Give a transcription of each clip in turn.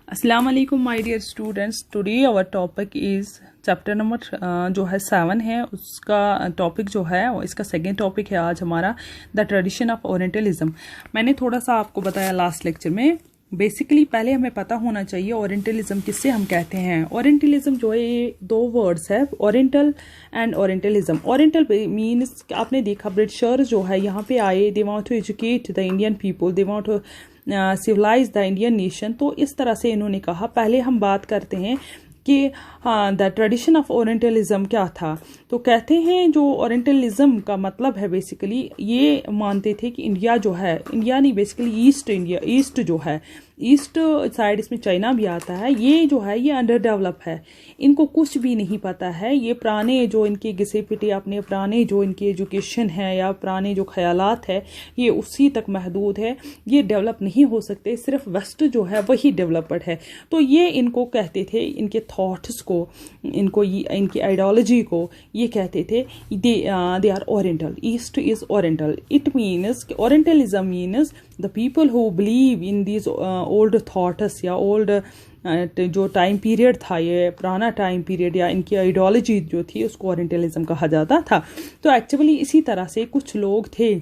अस्सलाम वालेकुम my dear students. Today our topic is chapter number जो है 7 है, उसका टॉपिक जो है इसका सेकंड टॉपिक है आज हमारा द ट्रेडिशन ऑफ ओरिएंटलिज्म। मैंने थोड़ा सा आपको बताया लास्ट लेक्चर में। बेसिकली पहले हमें पता होना चाहिए ओरिएंटलिज्म किससे हम कहते हैं। ओरिएंटलिज्म जो है ये दो वर्ड्स है, oriental and orientalism. Oriental means आपने देखा ब्रिटिशर्स जो है यहाँ पे आए, they want to educate the Indian people, they want to civilise the Indian nation. तो इस तरह से इन्होंने कहा। पहले हम बात करते हैं कि हाँ द ट्रेडिशन ऑफ ओरिएंटलिज्म क्या था। तो कहते हैं जो ओरिएंटलिज्म का मतलब है बेसिकली ये मानते थे कि इंडिया जो है, इंडिया नहीं बेसिकली ईस्ट इंडिया, ईस्ट जो है ईस्ट साइड, इसमें चाइना भी आता है, ये जो है ये अंडर डेवलप है, इनको कुछ भी नहीं पता है। ये पुराने जो इनके घिसे पिटे अपने पुराने जो इनकी एजुकेशन है या पुराने जो ख्यालात है ये उसी तक महदूद है, ये डेवलप नहीं हो सकते। सिर्फ वेस्ट जो है वही डेवलप्ड है। तो ये इनको कहते थे, इनके थॉट्स को, इनको इनकी आइडियोलॉजी को ये कहते थे they are oriental, east is oriental. It means orientalism means the people who believe in these old thoughts या ओल्ड जो टाइम पीरियड था, ये पुराना टाइम पीरियड या इनकी आइडियोलॉजी जो थी उसको ओरिएंटलिज्म कहा जाता था। तो एक्चुअली इसी तरह से कुछ लोग थे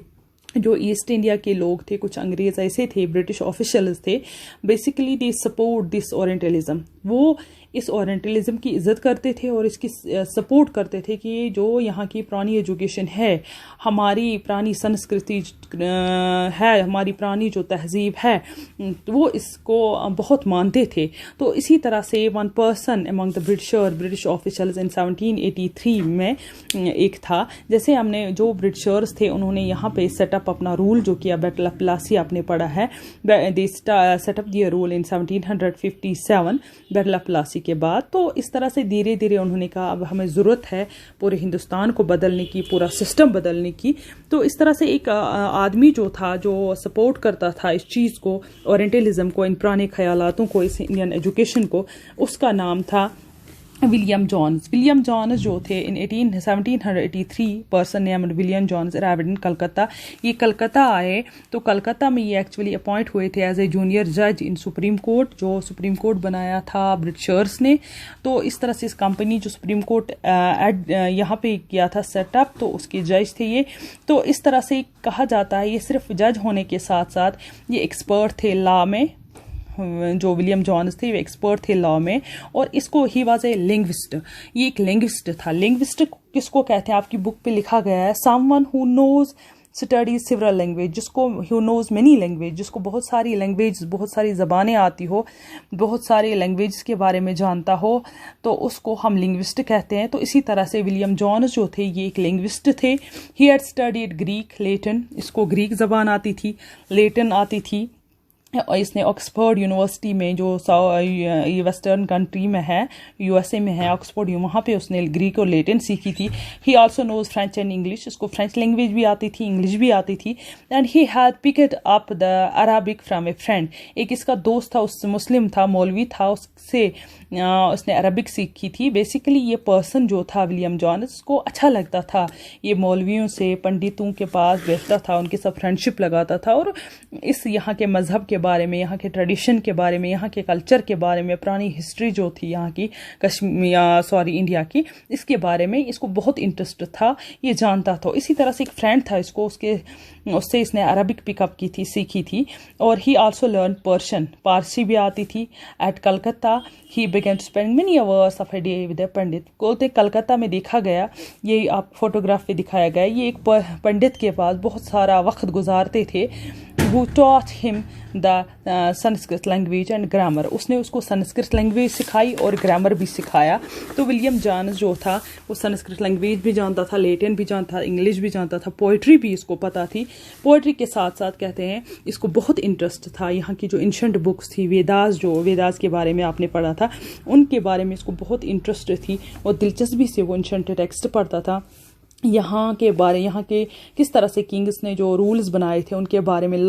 जो ईस्ट इंडिया के लोग थे, कुछ अंग्रेज ऐसे थे, ब्रिटिश ऑफिशियल्स थे, basically they support this orientalism. वो इस ओरिएंटलिज्म की इज्जत करते थे और इसकी सपोर्ट करते थे कि जो यहाँ की पुरानी एजुकेशन है, हमारी पुरानी संस्कृति है, हमारी पुरानी जो तहजीब है, वो इसको बहुत मानते थे। तो इसी तरह से one person among the British officials in 1783 में एक था। जैसे हमने जो ब्रिटिशर्स थे उन्होंने यहाँ पे सेटअप अपना रूल जो किया, बैटल ऑफ प्लासी आपने पढ़ा है, they set up their rule in 1757 battle of Plassey के बाद। तो इस तरह से धीरे धीरे उन्होंने कहा अब हमें ज़रूरत है पूरे हिंदुस्तान को बदलने की, पूरा सिस्टम बदलने की। तो इस तरह से एक आदमी जो था जो सपोर्ट करता था इस चीज़ को, ओरिएंटलिज्म को, इन पुराने ख्यालातों को, इस इंडियन एजुकेशन को, उसका नाम था विलियम जॉन्स। विलियम जॉन्स जो थे इन 1783 person named William Jones arrived in Calcutta. ये कलकत्ता आए तो कलकत्ता में ये एक्चुअली अपॉइंट हुए थे एज ए जूनियर जज इन सुप्रीम कोर्ट, जो सुप्रीम कोर्ट बनाया था ब्रिटिशर्स ने। तो इस तरह से इस कंपनी जो सुप्रीम कोर्ट यहाँ पे किया था सेटअप, तो उसके जज थे ये। तो इस तरह से कहा जाता है ये सिर्फ जज होने के साथ साथ ये एक्सपर्ट थे लॉ में। जो विलियम जॉन्स थे वो एक्सपर्ट थे लॉ में, और इसको ही वाज ए लिंग्विस्ट, ये एक लिंग्विस्ट था। लिंग्विस्ट किसको कहते हैं, आपकी बुक पे लिखा गया है someone who knows studies several language, जिसको हु नोज मेनी लैंग्वेज, जिसको बहुत सारी लैंग्वेज, बहुत सारी ज़बानें आती हो, बहुत सारे लैंग्वेज के बारे में जानता हो, तो उसको हम लिंग्विस्ट कहते हैं। तो इसी तरह से विलियम जॉन्स जो थे ये एक लिंग्विस्ट थे। He had studied Greek, Latin, इसको ग्रीक ज़बान आती थी, लेटिन आती थी। और इसने ऑक्सफोर्ड यूनिवर्सिटी में जो ये वेस्टर्न कंट्री में है, यूएसए में है ऑक्सफोर्ड, वहाँ पे उसने ग्रीक और लेटिन सीखी थी। He also knows French and English, इसको फ्रेंच लैंग्वेज भी आती थी, इंग्लिश भी आती थी। And he had picked up the Arabic from a friend, एक इसका दोस्त था, उस मुस्लिम था, मौलवी था, उससे उसने अरबिक सीखी थी। बेसिकली ये पर्सन जो था विलियम जॉन्स को अच्छा लगता था, ये मौलवियों से, पंडितों के पास बैठता था, उनके साथ फ्रेंडशिप लगाता था, और इस यहाँ के मज़हब के बारे में, यहाँ के ट्रेडिशन के बारे में, यहाँ के कल्चर के बारे में, पुरानी हिस्ट्री जो थी यहाँ की इंडिया की, इसके बारे में इसको बहुत इंटरेस्ट था, ये जानता था। इसी तरह से एक फ्रेंड था इसको, उससे इसने अरबिक पिकअप की थी, सीखी थी। और ही आल्सो लर्न पर्शियन, पारसी भी आती थी। At Calcutta he began to spend many hours of a day with a pandit. बोलते कलकत्ता में देखा गया, ये आप फोटोग्राफ पे दिखाया गया, ये एक पंडित के पास बहुत सारा वक्त गुजारते थे। who taught him the Sanskrit language and grammar, उसने उसको संस्कृत लैंग्वेज सिखाई और ग्रामर भी सिखाया। तो विलियम जॉन्स जो था वो संस्कृत लैंग्वेज भी जानता था, लेटिन भी जानता था, इंग्लिश भी जानता था, पोइट्री भी इसको पता थी। पोइट्री के साथ साथ कहते हैं इसको बहुत इंटरेस्ट था यहाँ की जो एंशंट बुक्स थी, वेदास के बारे में आपने पढ़ा था, उनके बारे में इसको बहुत इंटरेस्ट थी और दिलचस्पी से वो एंशंट टेक्स्ट पढ़ता था। यहाँ के किस तरह से किंग्स ने जो रूल्स बनाए थे उनके बारे में,